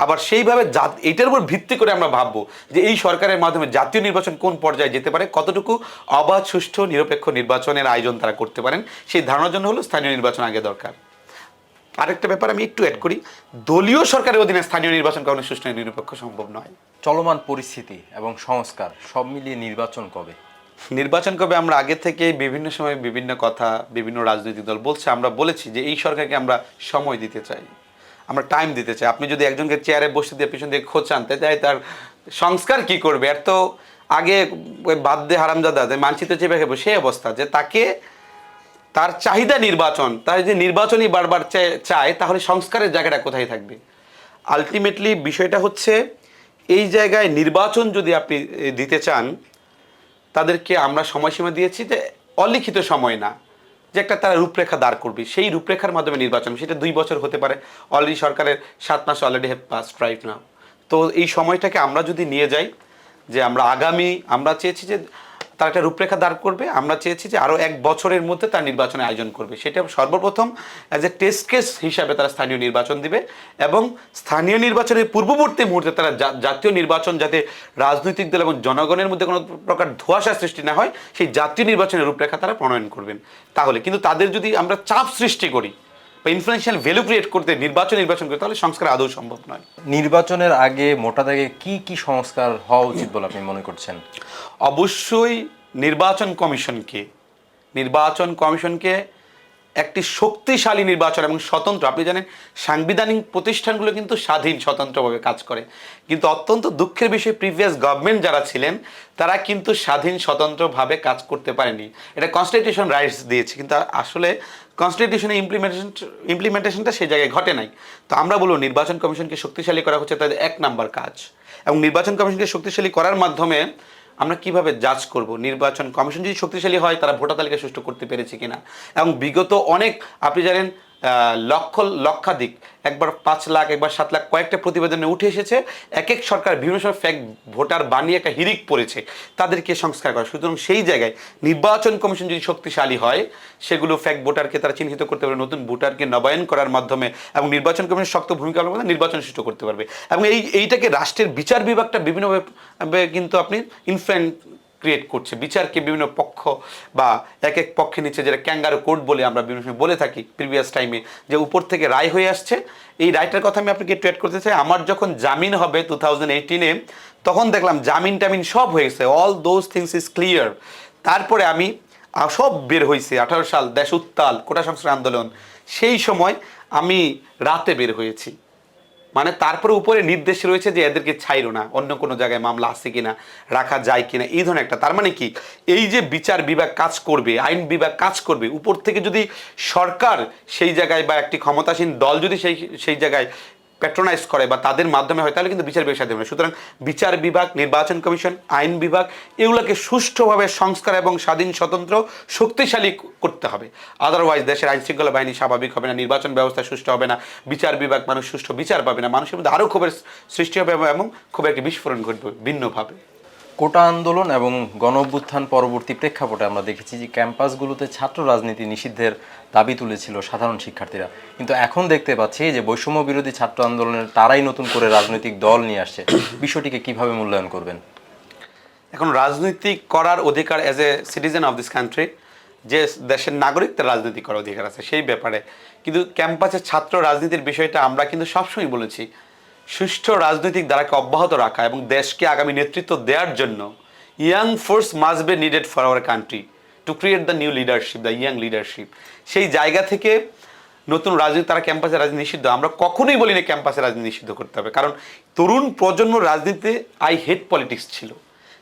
আবার সেইভাবে এইটার উপর ভিত্তি করে আমরা ভাববো যে এই সরকারের মাধ্যমে জাতীয় নির্বাচন কোন পর্যায়ে যেতে পারে, কতটুকু অবাধ, সুষ্ঠু, নিরপেক্ষ নির্বাচনের আয়োজন তারা করতে পারেন, সেই ধারণার জন্য হলো স্থানীয় নির্বাচন আগে দরকার। আরেকটা ব্যাপার আমি একটু অ্যাড করি, দলীয় সরকারের অধীনে স্থানীয় নির্বাচন কখনো সুষ্ঠু নিরপেক্ষ সম্ভব নয়। চলমান পরিস্থিতি এবং সংস্কার সব মিলিয়ে নির্বাচন কবে? নির্বাচন কবে আমরা আগে থেকে বিভিন্ন সময় বিভিন্ন কথা বিভিন্ন রাজনৈতিক দল বলছে, আমরা বলেছি যে এই সরকারকে আমরা সময় দিতে চাই, আমরা টাইম দিতে চাই। আপনি যদি একজনকে চেয়ারে বসে দিয়ে পিছন দিয়ে খোঁচান, তাই তার সংস্কার কি করবে? এর তো আগে ওই বাদ দিয়ে হারামজাদা মানচিত্র চেপে খেবো সেই অবস্থা, যে তাকে তার চাহিদা নির্বাচন, তার যে নির্বাচনই বারবার চায়, তাহলে সংস্কারের জায়গাটা কোথায় থাকবে? আলটিমেটলি বিষয়টা হচ্ছে এই জায়গায় নির্বাচন যদি আপনি দিতে চান, তাদেরকে আমরা সময়সীমা দিয়েছি যে অলিখিত সময় না, যে একটা তারা রূপরেখা দাঁড় করবে, সেই রূপরেখার মাধ্যমে নির্বাচন, সেটা 2 বছর হতে পারে। অলরেডি সরকারের 7 মাস already have passed right now. তো এই সময়টাকে আমরা যদি নিয়ে যাই যে আমরা চেয়েছি যে তারা একটা রূপরেখা দাঁড় করবে, আমরা চেয়েছি যে আরও 1 বছরের মধ্যে তার নির্বাচনের আয়োজন করবে। সেটা সর্বপ্রথম অ্যাজ এ টেস্ট কেস হিসাবে তারা স্থানীয় নির্বাচন দিবে, এবং স্থানীয় নির্বাচনের পূর্ববর্তী মুহূর্তে তারা জাতীয় নির্বাচন, যাতে রাজনৈতিক দল এবং জনগণের মধ্যে কোনো প্রকার ধোঁয়াশা সৃষ্টি না হয়, সেই জাতীয় নির্বাচনের রূপরেখা তারা প্রণয়ন করবেন। তাহলে কিন্তু তাদের যদি আমরা চাপ সৃষ্টি করি বা ইনফ্লুয়েন্সিয়াল ভ্যালু ক্রিয়েট করতে নির্বাচন করি, তাহলে সংস্কার আদৌ সম্ভব নয়। নির্বাচনের আগে মোটা দাগে কি সংস্কার হওয়া উচিত বলে আপনি মনে করছেন? অবশ্যই নির্বাচন কমিশনকে একটি শক্তিশালী নির্বাচন এবং স্বতন্ত্র, আপনি জানেন সাংবিধানিক প্রতিষ্ঠানগুলো কিন্তু স্বাধীন স্বতন্ত্রভাবে কাজ করে, কিন্তু অত্যন্ত দুঃখের বিষয় প্রিভিয়াস গভর্নমেন্ট যারা ছিলেন তারা কিন্তু স্বাধীন স্বতন্ত্রভাবে কাজ করতে পারেনি। এটা কনস্টিটিউশন রাইটস দিয়েছে, কিন্তু আসলে কনস্টিটিউশনের ইমপ্লিমেন্টেশনটা সেই জায়গায় ঘটে নাই। তো আমরা বলবো নির্বাচন কমিশনকে শক্তিশালী করা হচ্ছে তাদের 1 নাম্বার কাজ, এবং নির্বাচন কমিশনকে শক্তিশালী করার মাধ্যমে আমরা কিভাবে জাজ করব নির্বাচন কমিশন যদি শক্তিশালী হয় তারা ভোটার তালিকা সুষ্ঠু করতে পেরেছে কিনা। এবং বিগত অনেক আপনি জানেন লক্ষাধিক, একবার 5 লাখ, একবার 7 লাখ, কয়েকটা প্রতিবেদনে উঠে এসেছে এক এক সরকার বিভিন্ন সময় ফেক ভোটার বানিয়ে একটা হিরিক পড়েছে, তাদেরকে সংস্কার করা। সুতরাং সেই জায়গায় নির্বাচন কমিশন যদি শক্তিশালী হয়, সেগুলো ফেক ভোটারকে তারা চিহ্নিত করতে পারবে, নতুন ভোটারকে নবায়ন করার মাধ্যমে, এবং নির্বাচন কমিশন শক্ত ভূমিকা পালন করে নির্বাচন সুষ্ঠু করতে পারবে। এবং এইটাকে রাষ্ট্রের বিচার বিভাগটা বিভিন্নভাবে কিন্তু আপনি ইনফ্লুয়েন্স ক্রিয়েট করছে, বিচারকে বিভিন্ন পক্ষ বা এক এক পক্ষের নিচে, যেটা ক্যাঙ্গারু কোর্ট বলে আমরা বিভিন্ন সময় বলে থাকি প্রিভিয়াস টাইমে, যে উপর থেকে রায় হয়ে আসছে। এই রায়টার কথা আমি আপনাকে একটু অ্যাড করতে চাই। আমার যখন জামিন হবে 2018-এ, তখন দেখলাম জামিন টামিন সব হয়ে গেছে, all those things is clear. তারপরে আমি সব বের হয়েছে, 18 সাল দেশ উত্তাল, কোটা সংস্কার আন্দোলন, সেই সময় আমি রাতে বের হয়েছি। মানে তারপরে উপরে নির্দেশ রয়েছে যে এদেরকে ছাইরো না, অন্য কোনো জায়গায় মামলা আছে কিনা, রাখা যায় কিনা, এই ধরনের একটা। তার মানে কি, এই যে বিচার বিভাগ কাজ করবে, আইন বিভাগ কাজ করবে, উপর থেকে যদি সরকার সেই জায়গায় বা একটি ক্ষমতাসীন দল যদি সেই জায়গায় প্যাট্রোনাইজ করে বা তাদের মাধ্যমে হয়, তাহলে কিন্তু বিচার বিভাগ স্বাধীন হবে। সুতরাং বিচার বিভাগ, নির্বাচন কমিশন, আইন বিভাগ, এগুলোকে সুষ্ঠুভাবে সংস্কার এবং স্বাধীন, স্বতন্ত্র, শক্তিশালী করতে হবে। আদারওয়াইজ দেশের আইন শৃঙ্খলা বাহিনী স্বাভাবিক হবে না, নির্বাচন ব্যবস্থা সুষ্ঠু হবে না, বিচার বিভাগ মানুষ সুষ্ঠু বিচার পাবে না, মানুষের মধ্যে আরও ক্ষোভের সৃষ্টি হবে এবং খুব একটি বিস্ফোরণ ঘটবে ভিন্নভাবে। কোটা আন্দোলন এবং গণঅভ্যুত্থান পরবর্তী প্রেক্ষাপটে আমরা দেখেছি যে ক্যাম্পাসগুলোতে ছাত্র রাজনীতি নিষিদ্ধের দাবি তুলেছিল সাধারণ শিক্ষার্থীরা, কিন্তু এখন দেখতে পাচ্ছি যে বৈষম্য বিরোধী ছাত্র আন্দোলনের তারাই নতুন করে রাজনৈতিক দল নিয়ে আসছে। বিষয়টিকে কিভাবে মূল্যায়ন করবেন? এখন রাজনীতি করার অধিকার as a citizen of this country, যে দেশের নাগরিক, তার রাজনীতি করার অধিকার আছে সেই ব্যাপারে। কিন্তু ক্যাম্পাসে ছাত্র রাজনীতির বিষয়টা আমরা কিন্তু সবসময় বলেছি, সুষ্ঠু রাজনৈতিক ধারাকে অব্যাহত রাখা এবং দেশকে আগামী নেতৃত্ব দেওয়ার জন্য young force must be needed for our country to create the new leadership, the young leadership. সেই জায়গা থেকে নতুন রাজনীতি, তারা ক্যাম্পাসে রাজনীতি নিষিদ্ধ, আমরা কখনোই বলি না ক্যাম্পাসে রাজনীতি নিষিদ্ধ করতে হবে। কারণ তরুণ প্রজন্ম রাজনীতিতে আই হেট পলিটিক্স ছিল,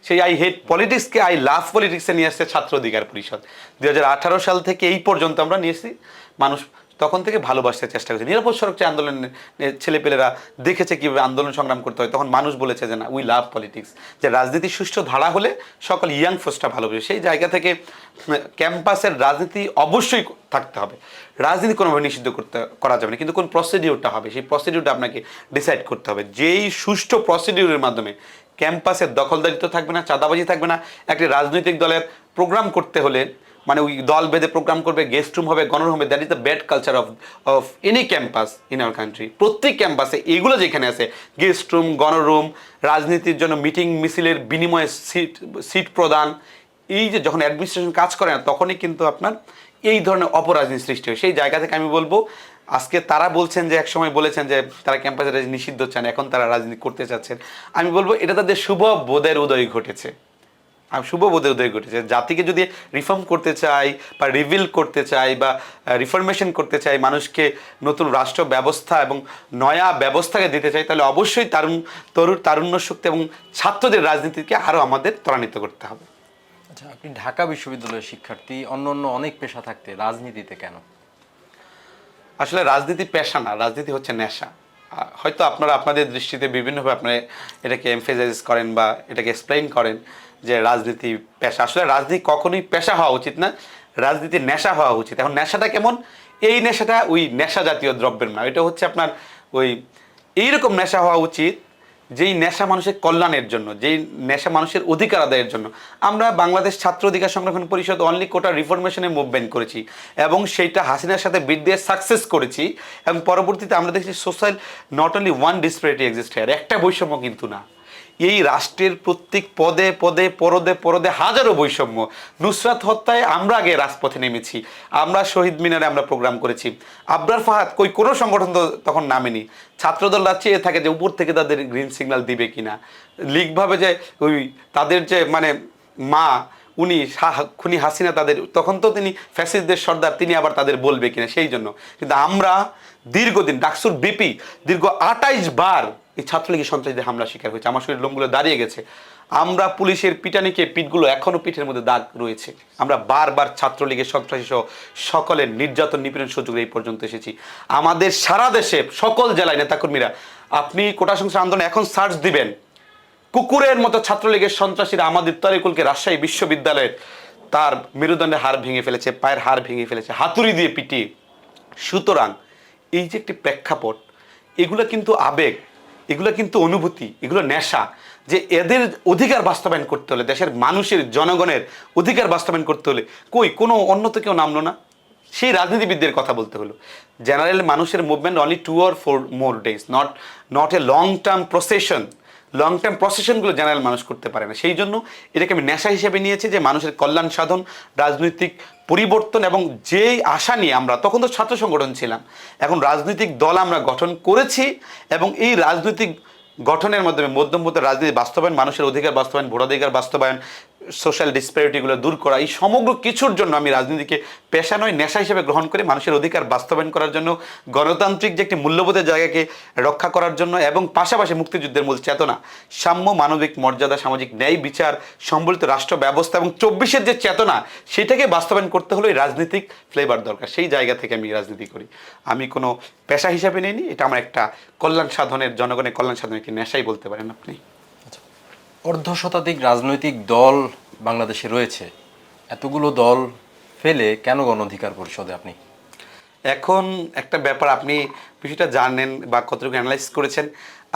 সেই আই হেট পলিটিক্সকে আই লাভ পলিটিক্সে নিয়ে আসছে ছাত্র অধিকার পরিষদ। 2018 সাল থেকে এই পর্যন্ত আমরা নিয়েছি, মানুষ তখন থেকে ভালোবাসতে চেষ্টা করেছে। নিরাপদ সড়ক যে আন্দোলনের ছেলেপেলেরা দেখেছে কীভাবে আন্দোলন সংগ্রাম করতে হয়, তখন মানুষ বলেছে যে না, উই লাভ পলিটিক্স, যে রাজনীতি সুষ্ঠু ধারা হলে সকল ইয়াং ফোর্সটা ভালোবাসে। সেই জায়গা থেকে ক্যাম্পাসের রাজনীতি অবশ্যই থাকতে হবে, রাজনীতি কোনোভাবে নিষিদ্ধ করা যাবে না, কিন্তু কোন প্রসিডিউরটা হবে সেই প্রসিডিউরটা আপনাকে ডিসাইড করতে হবে। যেই সুষ্ঠু প্রসিডিউরের মাধ্যমে ক্যাম্পাসের দখলদারিত্ব থাকবে না, চাঁদাবাজি থাকবে না। একটি রাজনৈতিক দলের প্রোগ্রাম করতে হলে মানে ওই দল বেঁধে প্রোগ্রাম করবে, গেস্ট রুম হবে, গণরুম হবে, that is the bad culture of any campus in our country. প্রত্যেক ক্যাম্পাসে এগুলো যেখানে আছে, গেস্ট রুম, গণরুম, রাজনীতির জন্য মিটিং মিছিলের বিনিময়ে সিট প্রদান, এই যে যখন অ্যাডমিনিস্ট্রেশন কাজ করে না, তখনই কিন্তু আপনার এই ধরনের অপরাজনীতি সৃষ্টি হয়। সেই জায়গা থেকে আমি বলবো, আজকে তারা বলছেন যে একসময় বলেছেন যে তারা ক্যাম্পাসে রাজনীতি নিষিদ্ধ চান, এখন তারা রাজনীতি করতে চাচ্ছেন। আমি বলবো এটা তাদের শুভ বোধের উদয় ঘটেছে, শুভ বোধের উদয় ঘটেছে। জাতিকে যদি রিফর্ম করতে চাই বা রিভিল করতে চাই বা রিফরমেশন করতে চাই, মানুষকে নতুন রাষ্ট্র ব্যবস্থা এবং নয়া ব্যবস্থাকে দিতে চাই, তাহলে অবশ্যই তারুণ্য শক্তি এবং ছাত্রদের রাজনীতিকে আরও আমাদের ত্বরান্বিত করতে হবে। আচ্ছা, আপনি ঢাকা বিশ্ববিদ্যালয়ের শিক্ষার্থী, অন্য অনেক পেশা থাকতে রাজনীতিতে কেন? আসলে রাজনীতি পেশা না, রাজনীতি হচ্ছে নেশা। হয়তো আপনারা আপনাদের দৃষ্টিতে বিভিন্নভাবে আপনারা এটাকে এমফেসাইজ করেন বা এটাকে এক্সপ্লেইন করেন যে রাজনীতি পেশা। আসলে রাজনীতি কখনোই পেশা হওয়া উচিত না, রাজনীতির নেশা হওয়া উচিত। এখন নেশাটা কেমন? এই নেশাটা ওই নেশা জাতীয় দ্রব্যের না, এটা হচ্ছে আপনার ওই এইরকম নেশা হওয়া উচিত যেই নেশা মানুষের কল্যাণের জন্য, যেই নেশা মানুষের অধিকার আদায়ের জন্য। আমরা বাংলাদেশ ছাত্র অধিকার সংরক্ষণ পরিষদ অনলি কোটা রিফরমেশনে মুভমেন্ট করেছি এবং সেইটা হাসিনার সাথে বিট দিয়ে সাকসেস করেছি। এবং পরবর্তীতে আমরা দেখছি social not only one disparity exist here, একটা বৈষম্য কিন্তু না, এই রাষ্ট্রের প্রত্যেক পদে পদে পরদে পরদে হাজারো বৈষম্য। নুসরাত হত্যায় আমরা আগে রাজপথে নেমেছি, আমরা শহীদ মিনারে আমরা প্রোগ্রাম করেছি। আবরার ফাহাদ কোনো সংগঠন তো তখন নামেনি। ছাত্রদলরা চেয়ে থাকে যে উপর থেকে তাদের গ্রিন সিগন্যাল দিবে কিনা, লিগভাবে যে ওই তাদের যে মানে মা উনি খুনি হাসিনা, তাদের তখন তো তিনি ফ্যাসিস্টদের সর্দার, তিনি আবার তাদের বলবে কিনা, সেই জন্য। কিন্তু আমরা দীর্ঘদিন ডাকসুর বিপি দীর্ঘ 28 বার এই ছাত্রলীগের সন্ত্রাসীদের হামলা শিকার হয়েছে, আমার শরীর লোমগুলো দাঁড়িয়ে গেছে। আমরা পুলিশের পিটানিকে পিঠগুলো এখনও পিঠের মধ্যে দাগ রয়েছে। আমরা বারবার ছাত্রলীগের সন্ত্রাসী সহ সকলের নির্যাতন নিপীড়ন সহ্য করে এই পর্যন্ত এসেছি। আমাদের সারা দেশে সকল জেলায় নেতাকর্মীরা, আপনি কোটা সংস্কার আন্দোলন এখন সার্চ দিবেন, কুকুরের মতো ছাত্রলীগের সন্ত্রাসীরা আমাদের তরিকুলকে রাজশাহী বিশ্ববিদ্যালয়ের তার মেরুদণ্ডের হাড় ভেঙে ফেলেছে, পায়ের হাড় ভেঙে ফেলেছে হাতুড়ি দিয়ে পিটিয়ে। সুতরাং এই যে একটি প্রেক্ষাপট, এগুলো কিন্তু আবেগ, এগুলো কিন্তু অনুভূতি, এগুলো নেশা, যে এদের অধিকার বাস্তবায়ন করতে হলে, দেশের মানুষের জনগণের অধিকার বাস্তবায়ন করতে হলে কোনো অন্য তো কেউ নামলো না, সেই রাজনীতিবিদদের কথা বলতে হলো। জেনারেল মানুষের movement only 2 or 4 more days, not a long term procession. Long term প্রসেশনগুলো জেনারেল মানুষ করতে পারে না। সেই জন্য এটাকে আমি নেশা হিসেবে নিয়েছি, যে মানুষের কল্যাণ সাধন, রাজনৈতিক পরিবর্তন, এবং যেই আশা নিয়ে আমরা তখন তো ছাত্র সংগঠন ছিলাম, এখন রাজনৈতিক দল আমরা গঠন করেছি, এবং এই রাজনৈতিক গঠনের মাধ্যমে মধ্যমপন্থী রাজনীতি বাস্তবায়ন, মানুষের অধিকার বাস্তবায়ন, ভোটাধিকার বাস্তবায়ন, সোশ্যাল ডিসপ্যারিটিগুলো দূর করা, এই সমগ্র কিছুর জন্য আমি রাজনীতিকে পেশা নয় নেশা হিসেবে গ্রহণ করে মানুষের অধিকার বাস্তবায়ন করার জন্য, গণতান্ত্রিক যে একটি মূল্যবোধের জায়গাকে রক্ষা করার জন্য, এবং পাশাপাশি মুক্তিযুদ্ধের মূল চেতনা, সাম্য, মানবিক মর্যাদা, সামাজিক ন্যায় বিচার, সম্বলিত রাষ্ট্র ব্যবস্থা এবং 24-এর যে চেতনা, সেটাকে বাস্তবায়ন করতে হলে রাজনৈতিক ফ্লেভার দরকার। সেই জায়গা থেকে আমি রাজনীতি করি। আমি কোনো পেশা হিসাবে নিইনি, এটা আমার একটা কল্যাণ সাধনের, জনগণের কল্যাণ সাধনের একটি নেশাই বলতে পারেন আপনি। অর্ধ শতাধিক রাজনৈতিক দল বাংলাদেশে রয়েছে, এতগুলো দল ফেলে কেন গণ অধিকার পরিষদে আপনি? এখন একটা ব্যাপার, আপনি বিষয়টা জানেন বা কতটুকু অ্যানালাইজ করেছেন,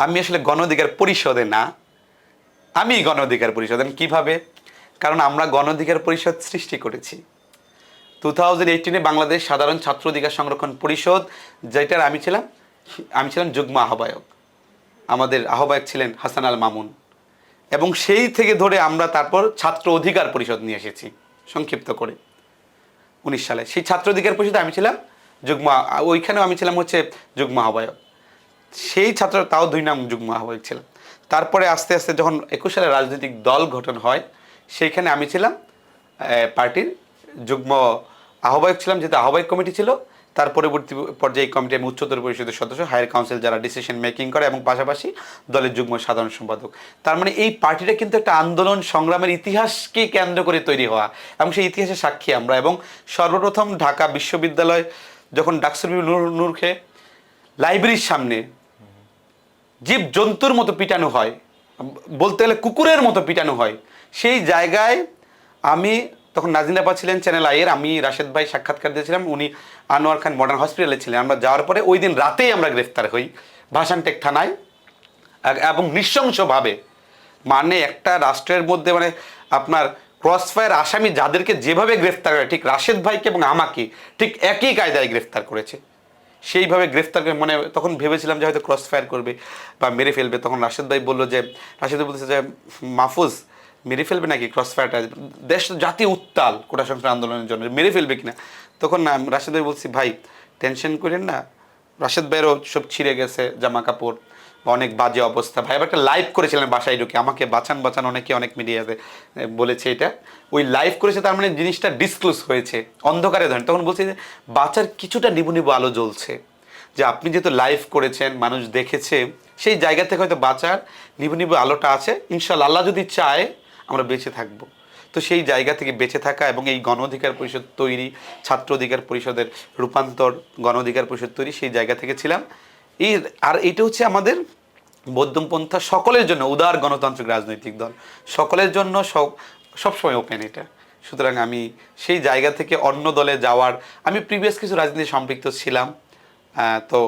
আমি আসলে গণ অধিকার পরিষদে না, আমি গণ অধিকার পরিষদে। কিভাবে? কারণ আমরা গণ অধিকার পরিষদ সৃষ্টি করেছি 2018-এ বাংলাদেশ সাধারণ ছাত্র অধিকার সংরক্ষণ পরিষদ, যেটার আমি ছিলাম যুগ্ম আহ্বায়ক। আমাদের আহ্বায়ক ছিলেন হাসান আল মামুন, এবং সেই থেকে ধরে আমরা তারপর ছাত্র অধিকার পরিষদ নিয়ে এসেছি সংক্ষিপ্ত করে 19 সালে। সেই ছাত্র অধিকার পরিষদে আমি ছিলাম ওইখানেও আমি ছিলাম যুগ্ম আহ্বায়ক। সেই ছাত্র, তাও 2 নাম যুগ্ম আহ্বায়ক ছিলাম। তারপরে আস্তে আস্তে যখন 21 সালে রাজনৈতিক দল গঠন হয়, সেইখানে আমি ছিলাম পার্টির যুগ্ম আহ্বায়ক ছিলাম, যেহেতু আহ্বায়ক কমিটি ছিল। তার পরবর্তী পর্যায়ে এই কমিটি আমি উচ্চতর পরিষদের সদস্য, হায়ার কাউন্সিল যারা ডিসিশন মেকিং করে, এবং পাশাপাশি দলের যুগ্ম সাধারণ সম্পাদক। তার মানে এই পার্টিটা কিন্তু একটা আন্দোলন সংগ্রামের ইতিহাসকে কেন্দ্র করে তৈরি হওয়া, এবং সেই ইতিহাসের সাক্ষী আমরা। এবং সর্বপ্রথম ঢাকা বিশ্ববিদ্যালয় যখন ডাকসুর নূর খেয়ে লাইব্রেরির সামনে জীব জন্তুর মতো পিটানো হয়, বলতে গেলে কুকুরের মতো পিটানো হয়, সেই জায়গায় আমি তখন নাজিন আপা ছিলেন চ্যানেল আইয়ের, আমি রাশেদ ভাই সাক্ষাৎকার দিয়েছিলাম, উনি আনোয়ার খান মডার্ন হসপিটালে ছিলেন। আমরা যাওয়ার পরে ওই দিন রাতেই আমরা গ্রেফতার হই ভাসানটেক থানায়, এবং নৃশংসভাবে। মানে একটা রাষ্ট্রের মধ্যে মানে আপনার ক্রসফায়ার আসামি যাদেরকে যেভাবে গ্রেফতার করে, ঠিক রাশেদ ভাইকে এবং আমাকে ঠিক একই কায়দায় গ্রেফতার করেছে। সেইভাবে গ্রেফতার করে, মানে তখন ভেবেছিলাম যে হয়তো ক্রসফায়ার করবে বা মেরে ফেলবে। তখন রাশেদ ভাই বললো যে, রাশেদ ভাই বলতেছে যে মাহফুজ মেরে ফেলবে নাকি ক্রসফায়ারটা, দেশ জাতি উত্তাল কোটা সংস্কার আন্দোলনের জন্য, মেরে ফেলবে কিনা। তখন রাশেদ ভাই বলছি, ভাই টেনশন করেন না। রাশেদ ভাইয়েরও সব ছিঁড়ে গেছে জামা কাপড়, অনেক বাজে অবস্থা। ভাই আবার একটা লাইভ করেছিলেন বাসায় ঢুকে, আমাকে বাঁচান অনেক মিডিয়াতে বলেছে এটা, ওই লাইভ করেছে। তার মানে জিনিসটা ডিসক্লোজ হয়েছে, অন্ধকারে ধরেন। তখন বলছি যে বাঁচার কিছুটা নিবু আলো জ্বলছে, যে আপনি যেহেতু লাইভ করেছেন, মানুষ দেখেছে, সেই জায়গা থেকে হয়তো বাঁচার নিবু আলোটা আছে। ইনশাআল্লাহ আল্লাহ যদি চায় আমরা বেঁচে থাকবো। তো সেই জায়গা থেকে বেঁচে থাকা এবং এই গণ অধিকার পরিষদ তৈরি, ছাত্র অধিকার পরিষদের রূপান্তর, গণ অধিকার পরিষদ তৈরি, সেই জায়গা থেকে ছিলাম। আর এটা হচ্ছে আমাদের মধ্যমপন্থা সকলের জন্য উদার গণতান্ত্রিক রাজনৈতিক দল, সকলের জন্য সবসময় ওপেন এটা। সুতরাং আমি সেই জায়গা থেকে অন্য দলে যাওয়ার, আমি প্রিভিয়াস কিছু রাজনীতি সম্পৃক্ত ছিলাম। তো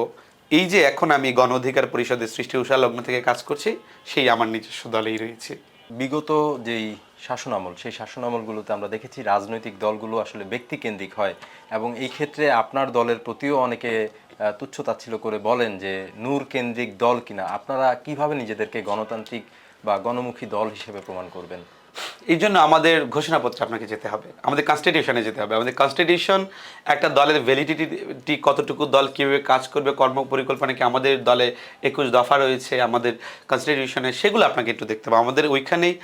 এই যে এখন আমি গণ অধিকার পরিষদের সৃষ্টি উষা লগ্ন থেকে কাজ করছি, সেই আমার নিজস্ব দলেই রয়েছে। বিগত যেই শাসনামল, সেই শাসনামলগুলোতে আমরা দেখেছি রাজনৈতিক দলগুলো আসলে ব্যক্তিকেন্দ্রিক হয়, এবং এই ক্ষেত্রে আপনার দলের প্রতিও অনেকে তুচ্ছতাচ্ছিল্য করে বলেন যে নূর কেন্দ্রিক দল কিনা। আপনারা কিভাবে নিজেদেরকে গণতান্ত্রিক বা গণমুখী দল হিসেবে প্রমাণ করবেন? এই জন্য আমাদের ঘোষণাপত্রে আপনাকে যেতে হবে, আমাদের কনস্টিটিউশনে যেতে হবে। আমাদের কনস্টিটিউশন একটা দলের ভ্যালিডিটি কতটুকু, দল কীভাবে কাজ করবে, কর্ম পরিকল্পনা কি, আমাদের দলে 21 দফা রয়েছে আমাদের কনস্টিটিউশনে, সেগুলো আপনাকে একটু দেখতে হবে। আমাদের ওইখানেই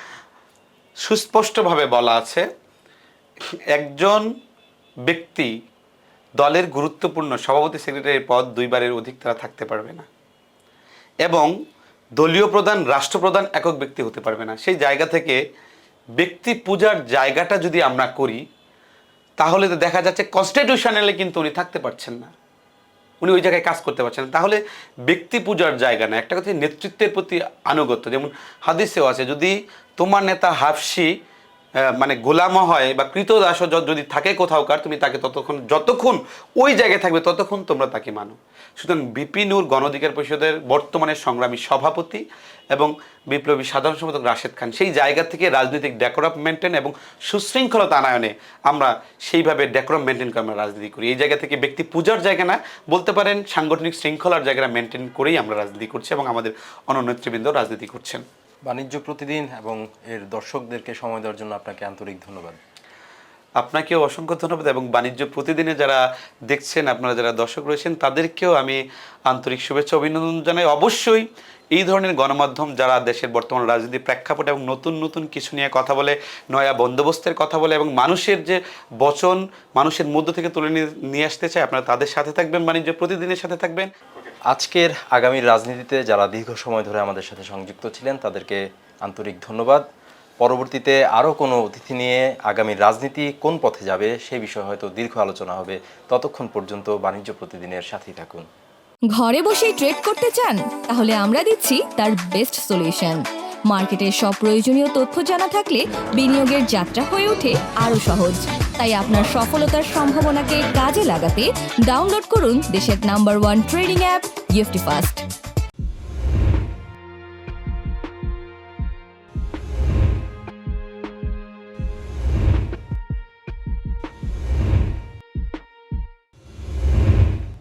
সুস্পষ্টভাবে বলা আছে, একজন ব্যক্তি দলের গুরুত্বপূর্ণ সভাপতি সেক্রেটারির পদ 2 বারের অধিক তারা থাকতে পারবে না, এবং দলীয় প্রধান, রাষ্ট্রপ্রধান একক ব্যক্তি হতে পারবে না। সেই জায়গা থেকে ব্যক্তি পূজার জায়গাটা যদি আমরা করি, তাহলে তো দেখা যাচ্ছে কনস্টিটিউশনালে কিন্তু উনি থাকতে পারছেন না। উনি ওই জায়গায় কাজ করতে পারছেন না। তাহলে ব্যক্তি পূজার জায়গা না, একটা কথা নেতৃত্বের প্রতি আনুগত্য। যেমন হাদিসেও আছে, যদি তোমার নেতা হাফসি মানে গোলাম হয় বা কৃতদাস যদি থাকে কোথাওকার, তুমি তাকে যতক্ষণ ওই জায়গায় থাকবে ততক্ষণ তোমরা তাকে মানো। সুতরাং বিপি নূর গণ অধিকার পরিষদের বর্তমানে সংগ্রামী সভাপতি এবং বিপ্লবী সাধারণ সম্পাদক রাশেদ খান, সেই জায়গা থেকে রাজনৈতিক ডেকোরাম মেনটেন এবং সুশৃঙ্খলতা আনায়নে আমরা সেইভাবে ডেকোরাম মেনটেন করে আমরা রাজনীতি করি। এই জায়গা থেকে ব্যক্তি পূজার জায়গা না, বলতে পারেন সাংগঠনিক শৃঙ্খলার জায়গাটা মেনটেন করেই আমরা রাজনীতি করছি এবং আমাদের অন্য নেতৃবৃন্দ রাজনীতি করছেন। বাণিজ্য প্রতিদিন এবং এর দর্শকদেরকে সময় দেওয়ার জন্য আপনাকে আন্তরিক ধন্যবাদ। আপনাকেও অসংখ্য ধন্যবাদ এবং বাণিজ্য প্রতিদিনে যারা দেখছেন, আপনারা যারা দর্শক রয়েছেন, তাদেরকেও আমি আন্তরিক শুভেচ্ছা অভিনন্দন জানাই। অবশ্যই এই ধরনের গণমাধ্যম যারা দেশের বর্তমান রাজনীতি প্রেক্ষাপট এবং নতুন নতুন কিছু নিয়ে কথা বলে, নয়া বন্দোবস্তের কথা বলে এবং মানুষের যে বচন মানুষের মধ্য থেকে তুলে নিয়ে আসতে চায়, আপনারা তাদের সাথে থাকবেন, বাণিজ্য প্রতিদিনের সাথে থাকবেন। আজকের আগামীর রাজনীতিতে যারা দীর্ঘ সময় ধরে আমাদের সাথে সংযুক্ত ছিলেন তাদেরকে আন্তরিক ধন্যবাদ। পরবর্তীতে আরও কোনো অতিথি নিয়ে আগামীর রাজনীতি কোন পথে যাবে সেই বিষয়ে হয়তো দীর্ঘ আলোচনা হবে। ততক্ষণ পর্যন্ত বাণিজ্য প্রতিদিনের সাথেই থাকুন। ঘরে বসেই ট্রেড করতে চান? তাহলে আমরা দিচ্ছি তার বেস্ট সলিউশন। মার্কেটের সব প্রয়োজনীয় তথ্য জানা থাকলে বিনিয়োগের যাত্রা হয়ে ওঠে আরও সহজ। তাই আপনার সফলতার সম্ভাবনাকে কাজে লাগাতে ডাউনলোড করুন দেশের number 1 trading app EFT fast.